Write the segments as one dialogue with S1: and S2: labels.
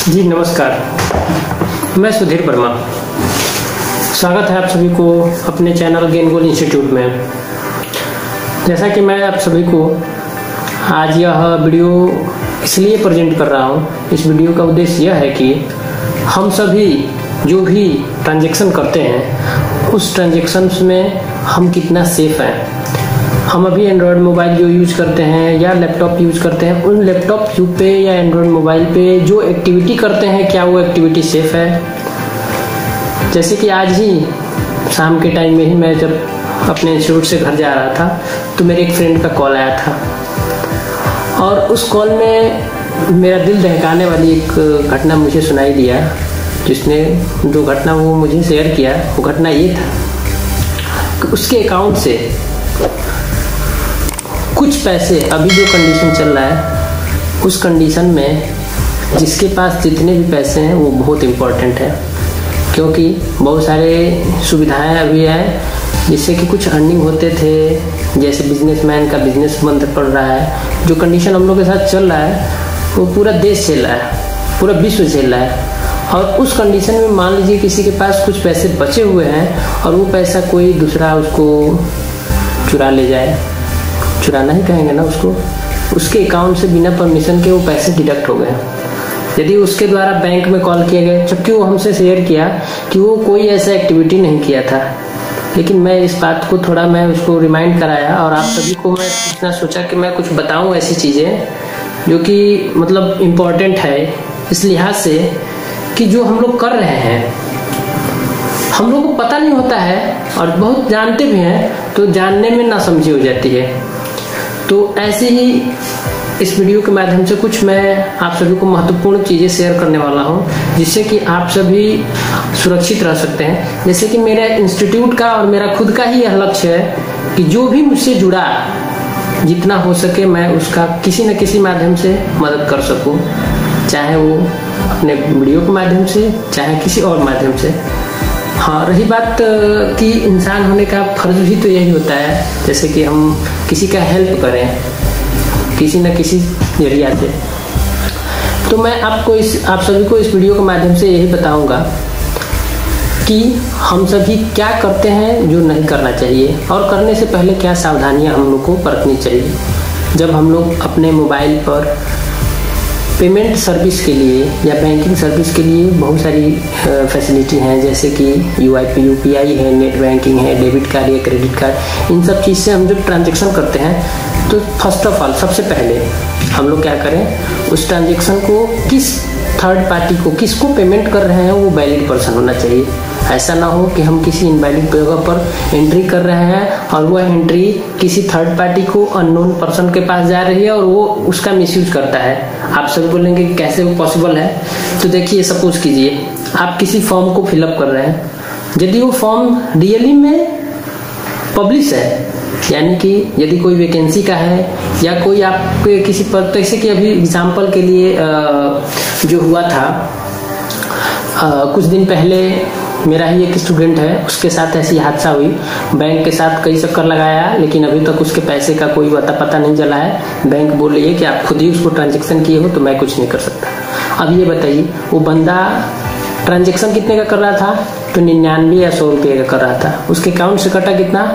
S1: जी नमस्कार, मैं सुधीर वर्मा। स्वागत है आप सभी को अपने चैनल गेन गोल इंस्टीट्यूट में। जैसा कि मैं आप सभी को आज यह वीडियो इसलिए प्रेजेंट कर रहा हूँ, इस वीडियो का उद्देश्य यह है कि हम सभी जो भी ट्रांजैक्शन करते हैं उस ट्रांजैक्शंस में हम कितना सेफ हैं। हम अभी एंड्रॉयड मोबाइल जो यूज करते हैं या लैपटॉप यूज करते हैं, उन लैपटॉप पे या एंड्रॉयड मोबाइल पे जो एक्टिविटी करते हैं क्या वो एक्टिविटी सेफ है। जैसे कि आज ही शाम के टाइम में ही मैं जब अपने इंस्टीट्यूट से घर जा रहा था तो मेरे एक फ्रेंड का कॉल आया था और उस कॉल में मेरा दिल दहकाने वाली एक घटना मुझे सुनाई दिया। जिसने जो घटना वो मुझे शेयर किया, वो घटना ये था कि उसके अकाउंट से कुछ पैसे, अभी जो कंडीशन चल रहा है उस कंडीशन में जिसके पास जितने भी पैसे हैं वो बहुत इम्पोर्टेंट है, क्योंकि बहुत सारे सुविधाएं अभी हैं जिससे कि कुछ अर्निंग होते थे। जैसे बिजनेसमैन का बिजनेस बंद पड़ रहा है। जो कंडीशन हम लोग के साथ चल रहा है वो पूरा देश झेल रहा है, पूरा विश्व झेल रहा है। और उस कंडीशन में मान लीजिए किसी के पास कुछ पैसे बचे हुए हैं और वो पैसा कोई दूसरा उसको चुरा ले जाए, चुराना ही कहेंगे ना उसको, उसके अकाउंट से बिना परमिशन के वो पैसे डिडक्ट हो गए। यदि उसके द्वारा बैंक में कॉल किए गए, जबकि वो हमसे शेयर किया कि वो कोई ऐसा एक्टिविटी नहीं किया था, लेकिन मैं इस बात को थोड़ा मैं उसको रिमाइंड कराया और आप सभी को मैं इतना सोचा कि मैं कुछ बताऊं ऐसी चीज़ें जो कि मतलब इम्पोर्टेंट है इस लिहाज से कि जो हम लोग कर रहे हैं हम लोग को पता नहीं होता है और बहुत जानते भी हैं तो जानने में नासमझी हो जाती है। तो ऐसे ही इस वीडियो के माध्यम से कुछ मैं आप सभी को महत्वपूर्ण चीज़ें शेयर करने वाला हूं जिससे कि आप सभी सुरक्षित रह सकते हैं। जैसे कि मेरे इंस्टीट्यूट का और मेरा खुद का ही यह लक्ष्य है कि जो भी मुझसे जुड़ा जितना हो सके मैं उसका किसी न किसी माध्यम से मदद कर सकूं, चाहे वो अपने वीडियो के माध्यम से चाहे किसी और माध्यम से। हाँ, रही बात कि इंसान होने का फर्ज भी तो यही होता है जैसे कि हम किसी का हेल्प करें किसी न किसी जरिया से। तो मैं आप सभी को इस वीडियो के माध्यम से यही बताऊंगा कि हम सभी क्या करते हैं जो नहीं करना चाहिए और करने से पहले क्या सावधानियां हम लोग को बरतनी चाहिए। जब हम लोग अपने मोबाइल पर पेमेंट सर्विस के लिए या बैंकिंग सर्विस के लिए बहुत सारी फैसिलिटी हैं, जैसे कि यूपीआई है, नेट बैंकिंग है, डेबिट कार्ड या क्रेडिट कार्ड, इन सब चीज़ से हम जब ट्रांजैक्शन करते हैं तो फर्स्ट ऑफ ऑल सबसे पहले हम लोग क्या करें, उस ट्रांजैक्शन को किस थर्ड पार्टी को किसको पेमेंट कर रहे हैं वो वैलिड पर्सन होना चाहिए। ऐसा ना हो कि हम किसी इनवैलिड जगह पर एंट्री कर रहे हैं और वह एंट्री किसी थर्ड पार्टी को अननोन पर्सन के पास जा रही है और वो उसका मिसयूज करता है। आप सभी बोलेंगे कि कैसे वो पॉसिबल है। तो देखिए, सपोज कीजिए आप किसी फॉर्म को फिलअप कर रहे हैं, यदि वो फॉर्म रियली में पब्लिश है, यानी कि यदि कोई वैकेंसी का है या कोई आपके किसी पद, जैसे कि अभी एग्जाम्पल के लिए जो हुआ था कुछ दिन पहले मेरा ही एक स्टूडेंट है, उसके साथ ऐसी हादसा हुई। बैंक के साथ कई चक्कर लगाया लेकिन अभी तक उसके पैसे का कोई पता नहीं चला है। बैंक बोल रही है कि आप खुद ही उसको ट्रांजैक्शन किए हो तो मैं कुछ नहीं कर सकता। अब ये बताइए, वो बंदा ट्रांजैक्शन कितने का कर रहा था? तो 99 या 100 रुपये का कर रहा था। उसके अकाउंट से कटा कितना?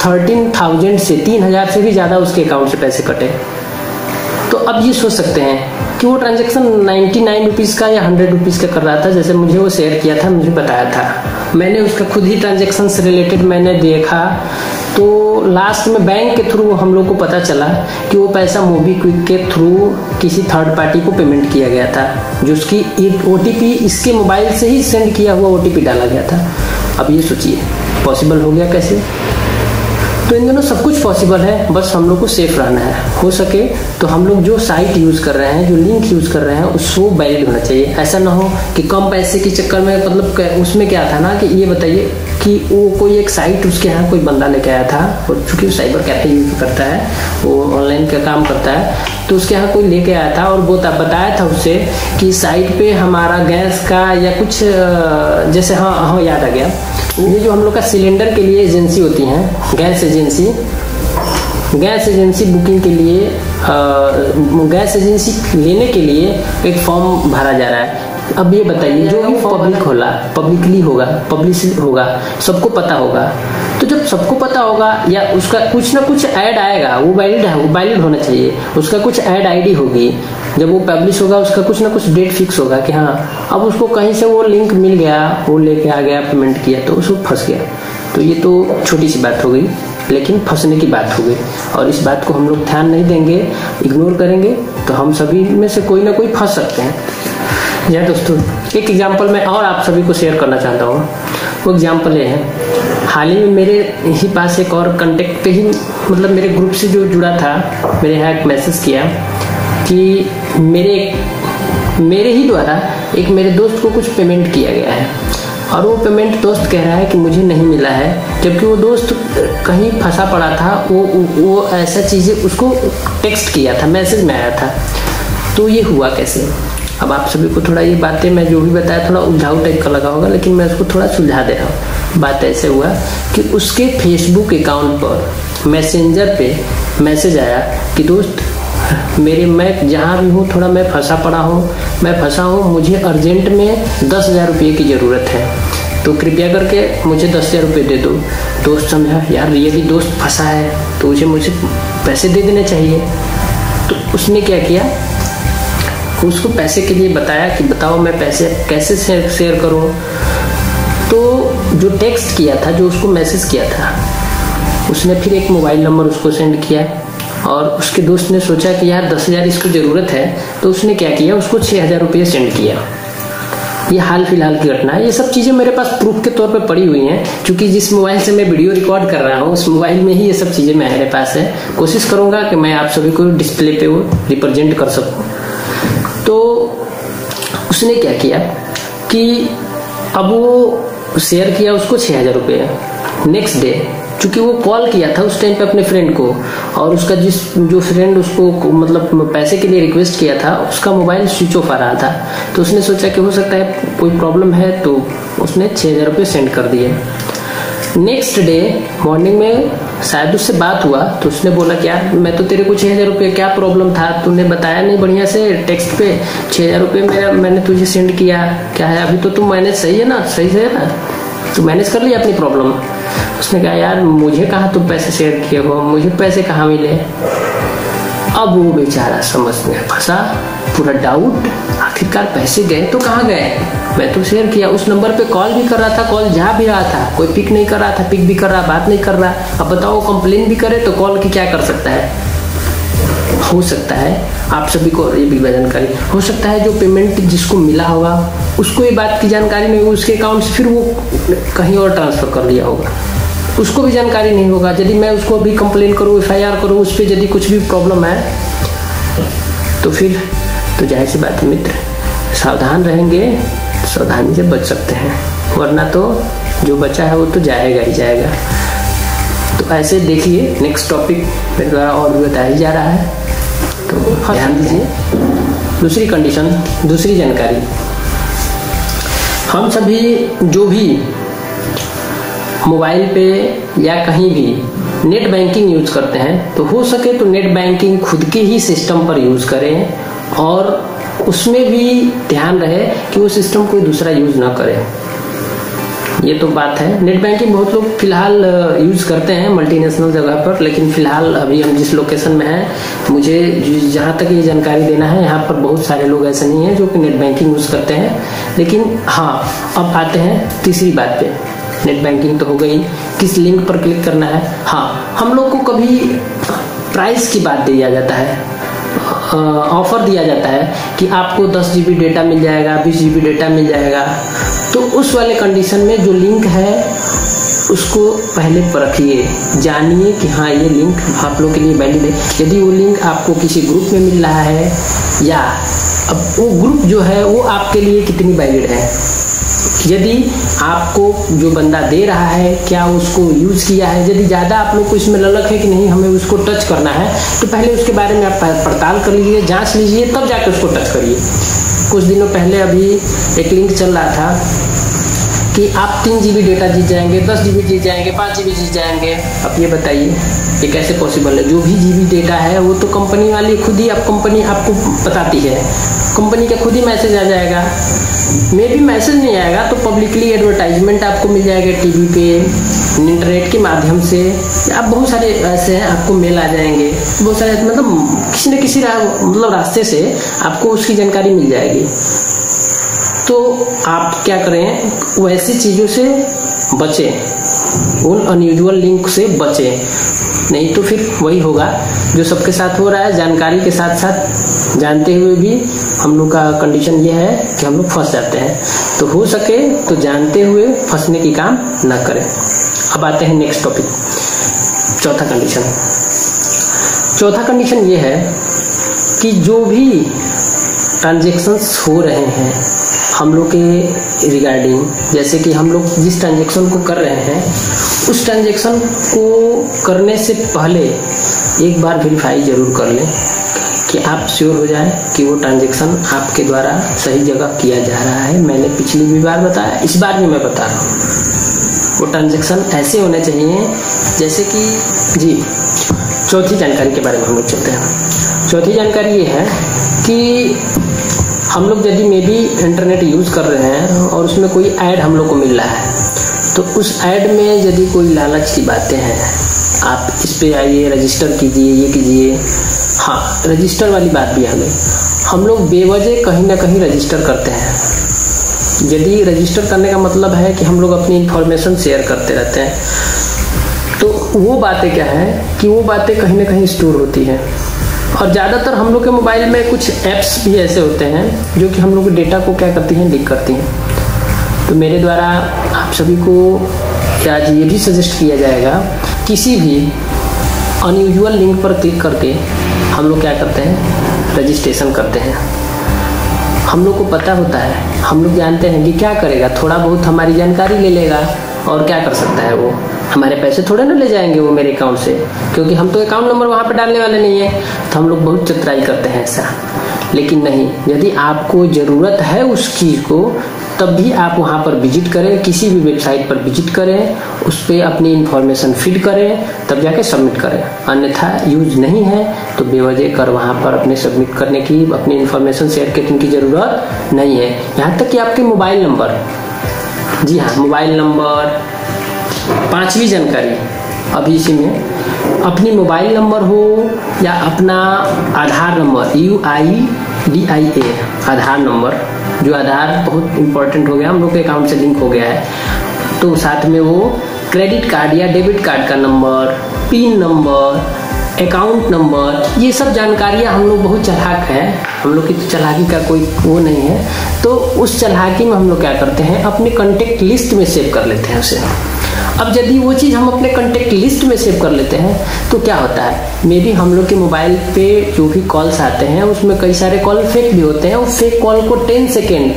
S1: 13,000 से 3,000 से भी ज़्यादा उसके अकाउंट से पैसे कटे। तो अब ये सोच सकते हैं कि वो ट्रांजैक्शन 99 रुपीज़ का या 100 रुपीज़ का कर रहा था, जैसे मुझे वो शेयर किया था, मुझे बताया था। मैंने उसका खुद ही ट्रांजैक्शन से रिलेटेड मैंने देखा तो लास्ट में बैंक के थ्रू हम लोग को पता चला कि वो पैसा मोबीक्विक के थ्रू किसी थर्ड पार्टी को पेमेंट किया गया था, जो उसकी OTP इसके मोबाइल से ही सेंड किया हुआ OTP डाला गया था। अब ये सोचिए पॉसिबल हो गया कैसे? तो इन दोनों सब कुछ पॉसिबल है, बस हम लोग को सेफ रहना है। हो सके तो हम लोग जो साइट यूज़ कर रहे हैं, जो लिंक यूज़ कर रहे हैं, उसको वैलिड होना चाहिए। ऐसा ना हो कि कम पैसे के चक्कर में, मतलब उसमें क्या था ना कि ये बताइए कि वो कोई एक साइट उसके यहाँ कोई बंदा लेके आया था, और चूँकि वो साइबर कैफे यूज़ करता है, वो ऑनलाइन का काम करता है, तो उसके यहाँ कोई लेके आया था और वो बताया था उससे कि साइट पे हमारा गैस का या कुछ जैसे हाँ याद आ गया, ये जो हम लोग का सिलेंडर के लिए एजेंसी होती हैं, गैस एजेंसी बुकिंग के लिए गैस एजेंसी लेने के लिए एक फॉर्म भरा जा रहा है। अब ये बताइए, जो भी पब्लिक होला, पब्लिकली होगा, पब्लिश होगा, सबको पता होगा। तो जब सबको पता होगा या उसका कुछ ना कुछ ऐड आएगा, वो वैलिड है, वो वैलिड होना चाहिए। उसका कुछ ऐड आईडी होगी, जब वो पब्लिश होगा उसका कुछ ना कुछ डेट फिक्स होगा कि हाँ अब उसको कहीं से वो लिंक मिल गया, वो लेके आ गया, पेमेंट किया तो उसको फंस गया। तो ये तो छोटी सी बात हो गई, लेकिन फंसने की बात हो गई, और इस बात को हम लोग ध्यान नहीं देंगे, इग्नोर करेंगे तो हम सभी में से कोई ना कोई फंस सकते हैं। या दोस्तों, एक एग्जांपल मैं और आप सभी को शेयर करना चाहता हूँ। वो एग्जांपल ये है, हाल ही में मेरे ही पास एक और कांटेक्ट पे ही, मतलब मेरे ग्रुप से जो जुड़ा था, मेरे यहाँ एक मैसेज किया कि मेरे ही द्वारा एक मेरे दोस्त को कुछ पेमेंट किया गया है, और वो पेमेंट दोस्त कह रहा है कि मुझे नहीं मिला है, जबकि वो दोस्त कहीं फंसा पड़ा था। वो ऐसा चीज़ें उसको टेक्स्ट किया था, मैसेज में आया था। तो ये हुआ कैसे? अब आप सभी को थोड़ा ये बातें मैं जो भी बताया थोड़ा उलझाऊ टाइप का लगा होगा, लेकिन मैं उसको थोड़ा सुलझा दे रहा हूँ। बात ऐसे हुआ कि उसके फेसबुक अकाउंट पर मैसेंजर पे मैसेज आया कि दोस्त मैं जहाँ भी हूँ थोड़ा मैं फंसा हूँ, मुझे अर्जेंट में 10,000 रुपये की ज़रूरत है, तो कृपया करके मुझे 10,000 रुपये दे दो। दोस्त समझा यार रियली दोस्त फंसा है तो मुझे पैसे दे देने चाहिए। तो उसने क्या किया, उसको पैसे के लिए बताया कि बताओ मैं पैसे कैसे शेयर करूं। तो जो टेक्स्ट किया था, जो उसको मैसेज किया था, उसने फिर एक मोबाइल नंबर उसको सेंड किया, और उसके दोस्त ने सोचा कि यार 10,000 इसको ज़रूरत है, तो उसने क्या किया, उसको 6,000 रुपये सेंड किया। ये हाल फिलहाल की घटना है। ये सब चीज़ें मेरे पास प्रूफ के तौर पे पड़ी हुई हैं, क्योंकि जिस मोबाइल से मैं वीडियो रिकॉर्ड कर रहा हूँ उस मोबाइल में ही ये सब चीज़ें मेरे पास है। कोशिश करूँगा कि मैं आप सभी को डिस्प्ले पे वो रिप्रेजेंट कर सकूँ। तो उसने क्या किया कि अब वो शेयर किया उसको 6,000 रुपये। नेक्स्ट डे चूंकि वो कॉल किया था उस टाइम पे अपने फ्रेंड को, और उसका जो फ्रेंड उसको मतलब पैसे के लिए रिक्वेस्ट किया था, उसका मोबाइल स्विच ऑफ आ रहा था। तो उसने सोचा कि हो सकता है कोई प्रॉब्लम है, तो उसने 6,000 रुपये सेंड कर दिए। नेक्स्ट डे मॉर्निंग में शायद उससे बात हुआ, तो उसने बोला कि यार मैं तो तेरे को 6,000 रुपये, क्या प्रॉब्लम था, तूने बताया नहीं बढ़िया से टेक्स्ट पे, 6,000 रुपये मैंने तुझे सेंड किया, क्या है अभी तो तुम मैनेज सही है ना, सही से है ना, तू मैनेज कर लिया अपनी प्रॉब्लम। उसने कहा यार मुझे कहाँ तुम पैसे शेयर किए हो, मुझे पैसे कहाँ मिले। अब वो बेचारा समझ में फंसा, पूरा डाउट, आखिरकार पैसे गए तो कहाँ गए, मैं तो शेयर किया, उस नंबर पे कॉल भी कर रहा था, कॉल जा भी रहा था, कोई पिक नहीं कर रहा था, पिक भी कर रहा, बात नहीं कर रहा। अब बताओ कंप्लेन भी करे तो कॉल की क्या कर सकता है। हो सकता है आप सभी को ये भी जानकारी हो सकता है, जो पेमेंट जिसको मिला होगा उसको ये बात की जानकारी नहीं होगी, उसके अकाउंट से फिर वो कहीं और ट्रांसफर कर लिया होगा, उसको भी जानकारी नहीं होगा। यदि मैं उसको अभी कंप्लेन करूँ, FIR करूँ, उस पर यदि कुछ भी प्रॉब्लम है तो फिर तो जाहिर सी बात है मित्र, सावधान रहेंगे, सावधानी से बच सकते हैं, वरना तो जो बचा है वो तो जाएगा ही जाएगा। तो ऐसे देखिए, नेक्स्ट टॉपिक मेरे द्वारा और भी बताया जा रहा है, तो ध्यान दीजिए। दूसरी कंडीशन, दूसरी जानकारी, हम सभी जो भी मोबाइल पे या कहीं भी नेट बैंकिंग यूज करते हैं, तो हो सके तो नेट बैंकिंग खुद के ही सिस्टम पर यूज करें, और उसमें भी ध्यान रहे कि वो सिस्टम कोई दूसरा यूज ना करे। ये तो बात है। नेट बैंकिंग बहुत लोग फिलहाल यूज करते हैं मल्टीनेशनल जगह पर, लेकिन फिलहाल अभी हम जिस लोकेशन में हैं, मुझे जहाँ तक ये जानकारी देना है, यहाँ पर बहुत सारे लोग ऐसे नहीं हैं जो कि नेट बैंकिंग यूज करते हैं। लेकिन हाँ, अब आते हैं तीसरी बात पे। नेट बैंकिंग तो हो गई, किस लिंक पर क्लिक करना है। हाँ, हम लोग को कभी प्राइस की बात दिया जाता है, ऑफर दिया जाता है कि आपको 10 GB डेटा मिल जाएगा, 20 GB डेटा मिल जाएगा। तो उस वाले कंडीशन में जो लिंक है उसको पहले परखिए, जानिए कि हाँ ये लिंक आप लोग के लिए वैलिड है। यदि वो लिंक आपको किसी ग्रुप में मिल रहा है, या अब वो ग्रुप जो है वो आपके लिए कितनी वैलिड है, यदि आपको जो बंदा दे रहा है क्या उसको यूज़ किया है। यदि ज़्यादा आप लोग को इसमें ललक है कि नहीं हमें उसको टच करना है, तो पहले उसके बारे में आप पड़ताल कर लीजिए, जांच लीजिए, तब जाकर उसको टच करिए। कुछ दिनों पहले अभी एक लिंक चल रहा था कि आप 3 GB डेटा जीत जाएंगे, 10 GB जीत जाएंगे, 5 GB जीत जाएंगे। अब ये बताइए ये कैसे पॉसिबल है? जो भी GB डेटा है वो तो कंपनी वाली खुद ही, कंपनी आपको बताती है, कंपनी का खुद ही मैसेज आ जाएगा। मे भी मैसेज नहीं आएगा तो पब्लिकली एडवर्टाइजमेंट आपको मिल जाएगा टीवी पे, इंटरनेट के माध्यम से, आप बहुत सारे ऐसे हैं आपको मेल आ जाएंगे, बहुत सारे मतलब किसी न किसी रास्ते से आपको उसकी जानकारी मिल जाएगी। तो आप क्या करें, वैसी चीज़ों से बचें, उन अनयूजुअल लिंक से बचें, नहीं तो फिर वही होगा जो सबके साथ हो रहा है। जानकारी के साथ साथ जानते हुए भी हम लोग का कंडीशन ये है कि हम लोग फंस जाते हैं। तो हो सके तो जानते हुए फंसने की काम न करें। अब आते हैं नेक्स्ट टॉपिक, चौथा कंडीशन। चौथा कंडीशन ये है कि जो भी ट्रांजैक्शंस हो रहे हैं हम लोग के रिगार्डिंग, जैसे कि हम लोग जिस ट्रांजैक्शन को कर रहे हैं उस ट्रांजैक्शन को करने से पहले एक बार वेरीफाई जरूर कर लें कि आप श्योर हो जाए कि वो ट्रांजैक्शन आपके द्वारा सही जगह किया जा रहा है। मैंने पिछली भी बार बताया, इस बार भी मैं बता रहा हूँ, वो ट्रांजैक्शन ऐसे होने चाहिए जैसे कि जी। चौथी जानकारी के बारे में हम लोग चलते हैं। चौथी जानकारी ये है कि हम लोग यदि मे भी इंटरनेट यूज़ कर रहे हैं और उसमें कोई ऐड हम लोग को मिल रहा है, तो उस ऐड में यदि कोई लालच की बातें हैं, आप इस पे आइए, रजिस्टर कीजिए, ये कीजिए। हाँ, रजिस्टर वाली बात भी आ गई। हम लोग बेवजह कहीं ना कहीं रजिस्टर करते हैं। यदि रजिस्टर करने का मतलब है कि हम लोग अपनी इंफॉर्मेशन शेयर करते रहते हैं, तो वो बातें क्या है कि वो बातें कहीं ना कहीं स्टोर होती हैं। और ज़्यादातर हम लोग के मोबाइल में कुछ ऐप्स भी ऐसे होते हैं जो कि हम लोग के डेटा को क्या करती हैं, लीक करती हैं। तो मेरे द्वारा आप सभी को आज ये भी सजेस्ट किया जाएगा, किसी भी अनयूजुअल लिंक पर क्लिक करके हम लोग क्या करते हैं, रजिस्ट्रेशन करते हैं। हम लोग को पता होता है, हम लोग जानते हैं कि क्या करेगा, थोड़ा बहुत हमारी जानकारी ले लेगा और क्या कर सकता है वो, हमारे पैसे थोड़े ना ले जाएंगे वो मेरे अकाउंट से, क्योंकि हम तो अकाउंट नंबर वहाँ पे डालने वाले नहीं है। तो हम लोग बहुत चतुराई करते हैं ऐसा। लेकिन नहीं, यदि आपको ज़रूरत है उस चीज़ को तब भी आप वहाँ पर विजिट करें, किसी भी वेबसाइट पर विजिट करें, उस पर अपनी इंफॉर्मेशन फीड करें, तब जाके सबमिट करें। अन्यथा यूज नहीं है तो बेवजह कर वहाँ पर अपने सबमिट करने की, अपनी इंफॉर्मेशन शेयर करने की ज़रूरत नहीं है। यहाँ तक कि आपके मोबाइल नंबर, जी हाँ, मोबाइल नंबर, 5वीं जानकारी अभी इसी में, अपनी मोबाइल नंबर हो या अपना आधार नंबर, UIDIA आधार नंबर, जो आधार बहुत इंपॉर्टेंट हो गया, हम लोग के अकाउंट से लिंक हो गया है। तो साथ में वो क्रेडिट कार्ड या डेबिट कार्ड का number, pin number, account number, ये सब जानकारियाँ हम लोग बहुत चालाक हैं, हम लोग की चालाकी का कोई वो नहीं है। तो उस चालाकी में हम लोग क्या करते हैं, अपने कॉन्टेक्ट लिस्ट में सेव कर लेते हैं उसे। अब यदि वो चीज़ हम अपने कॉन्टेक्ट लिस्ट में सेव कर लेते हैं तो क्या होता है, मे बी हम लोग के मोबाइल पे जो भी कॉल्स आते हैं उसमें कई सारे कॉल फेक भी होते हैं। उस फेक कॉल को 10 सेकेंड,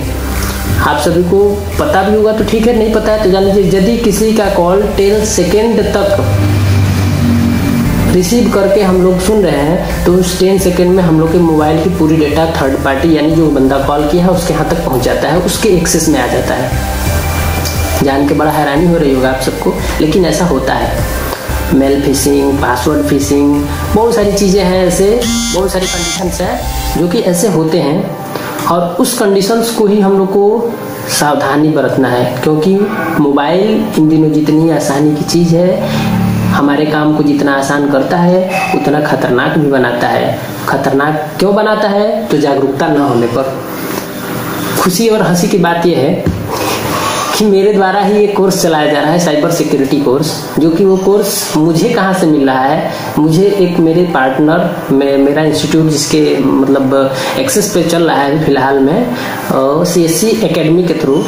S1: आप सभी को पता भी होगा तो ठीक है, नहीं पता है तो जान लीजिए, यदि किसी का कॉल 10 सेकेंड तक रिसीव करके हम लोग सुन रहे हैं तो उस 10 सेकेंड में हम लोग के मोबाइल की पूरी डेटा थर्ड पार्टी यानी जो बंदा कॉल किया है उसके यहाँ तक पहुँच जाता है, उसके एक्सेस में आ जाता है। जान के बड़ा हैरानी हो रही होगा आप सबको, लेकिन ऐसा होता है। मेल फिशिंग, पासवर्ड फिशिंग, बहुत सारी चीज़ें हैं, ऐसे बहुत सारी कंडीशंस हैं जो कि ऐसे होते हैं। और उस कंडीशंस को ही हम लोग को सावधानी बरतना है, क्योंकि मोबाइल इन दिनों जितनी आसानी की चीज़ है, हमारे काम को जितना आसान करता है उतना खतरनाक भी बनाता है। खतरनाक क्यों बनाता है, तो जागरूकता न होने पर। खुशी और हंसी की बात यह है कि मेरे द्वारा ही एक कोर्स चलाया जा रहा है, साइबर सिक्योरिटी कोर्स, जो कि वो कोर्स मुझे कहाँ से मिल रहा है, मुझे एक मेरे पार्टनर में, मेरा इंस्टीट्यूट जिसके मतलब एक्सेस पे चल रहा है फिलहाल में, CSC एकेडमी के थ्रू,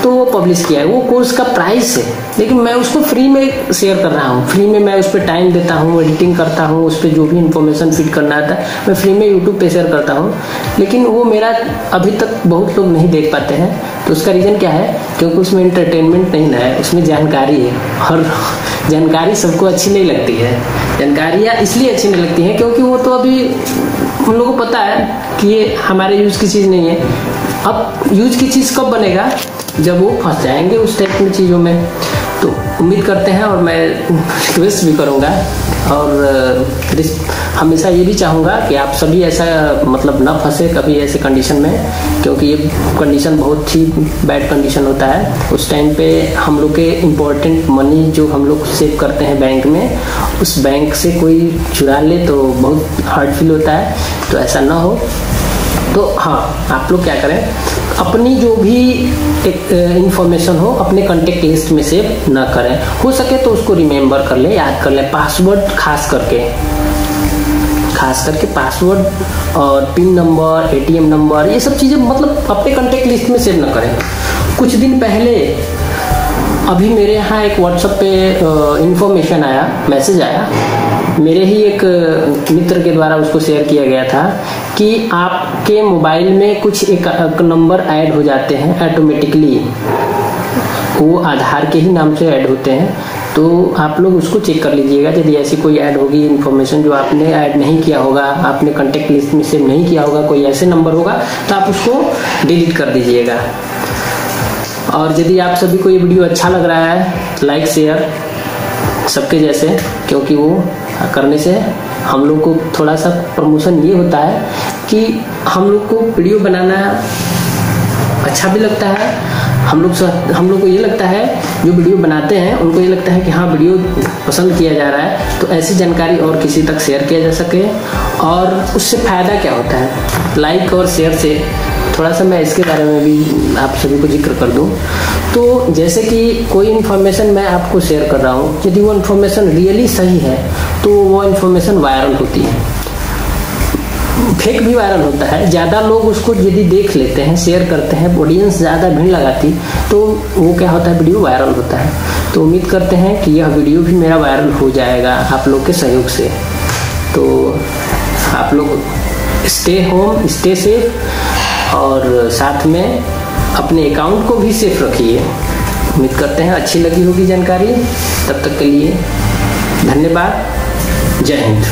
S1: तो वो पब्लिश किया है। वो कोर्स का प्राइस है, लेकिन मैं उसको फ्री में शेयर कर रहा हूँ। फ्री में मैं उस पर टाइम देता हूँ, एडिटिंग करता हूँ, उस पर जो भी इंफॉर्मेशन फीड करना आता है मैं फ्री में यूट्यूब पे शेयर करता हूँ। लेकिन वो मेरा अभी तक बहुत लोग नहीं देख पाते हैं। तो उसका रीज़न क्या है, क्योंकि उसमें एंटरटेनमेंट नहीं ना है, उसमें जानकारी है। और जानकारी सबको अच्छी नहीं लगती है। जानकारियाँ इसलिए अच्छी नहीं लगती हैं क्योंकि वो तो अभी उन लोगों को पता है कि ये हमारे यूज़ की चीज़ नहीं है। अब यूज़ की चीज़ कब बनेगा, जब वो फंस जाएंगे उस टाइप की चीज़ों में। तो उम्मीद करते हैं और मैं रिक्वेस्ट भी करूँगा और हमेशा ये भी चाहूँगा कि आप सभी ऐसा मतलब ना फंसे कभी ऐसे कंडीशन में, क्योंकि ये कंडीशन बहुत ही बैड कंडीशन होता है। उस टाइम पे हम लोग के इम्पोर्टेंट मनी जो हम लोग सेव करते हैं बैंक में, उस बैंक से कोई चुरा ले तो बहुत हार्ड फील होता है। तो ऐसा ना हो। तो हाँ, आप लोग क्या करें, अपनी जो भी एक इंफॉर्मेशन हो अपने कॉन्टेक्ट लिस्ट में सेव ना करें। हो सके तो उसको रिमेम्बर कर ले, याद कर ले। पासवर्ड खास करके पासवर्ड और पिन नंबर, एटीएम नंबर, ये सब चीज़ें मतलब अपने कॉन्टेक्ट लिस्ट में सेव ना करें। कुछ दिन पहले अभी मेरे यहाँ एक व्हाट्सएप पे इंफॉर्मेशन आया, मैसेज आया, मेरे ही एक मित्र के द्वारा उसको शेयर किया गया था कि आपके मोबाइल में कुछ एक नंबर ऐड हो जाते हैं ऑटोमेटिकली, वो आधार के ही नाम से ऐड होते हैं। तो आप लोग उसको चेक कर लीजिएगा। यदि ऐसी कोई ऐड होगी इन्फॉर्मेशन जो आपने ऐड नहीं किया होगा, आपने कॉन्टेक्ट लिस्ट में सेव नहीं किया होगा, कोई ऐसे नंबर होगा तो आप उसको डिलीट कर दीजिएगा। और यदि आप सभी को ये वीडियो अच्छा लग रहा है, लाइक शेयर सबके जैसे, क्योंकि वो करने से हम लोग को थोड़ा सा प्रमोशन ये होता है कि हम लोग को वीडियो बनाना अच्छा भी लगता है। हम लोग को ये लगता है, जो वीडियो बनाते हैं उनको ये लगता है कि हाँ वीडियो पसंद किया जा रहा है, तो ऐसी जानकारी और किसी तक शेयर किया जा सके। और उससे फ़ायदा क्या होता है, लाइक और शेयर से थोड़ा सा मैं इसके बारे में भी आप सभी को जिक्र कर दूं। तो जैसे कि कोई इन्फॉर्मेशन मैं आपको शेयर कर रहा हूँ, यदि वो इन्फॉर्मेशन रियली सही है तो वो इन्फॉर्मेशन वायरल होती है। फेक भी वायरल होता है, ज़्यादा लोग उसको यदि देख लेते हैं, शेयर करते हैं, ऑडियंस ज़्यादा भीड़ लगाती, तो वो क्या होता है, वीडियो वायरल होता है। तो उम्मीद करते हैं कि यह वीडियो भी मेरा वायरल हो जाएगा आप लोग के सहयोग से। तो आप लोग स्टे होम, स्टे सेफ और साथ में अपने अकाउंट को भी सेफ रखिए। उम्मीद करते हैं अच्छी लगी होगी जानकारी। तब तक के लिए धन्यवाद। जय हिंद।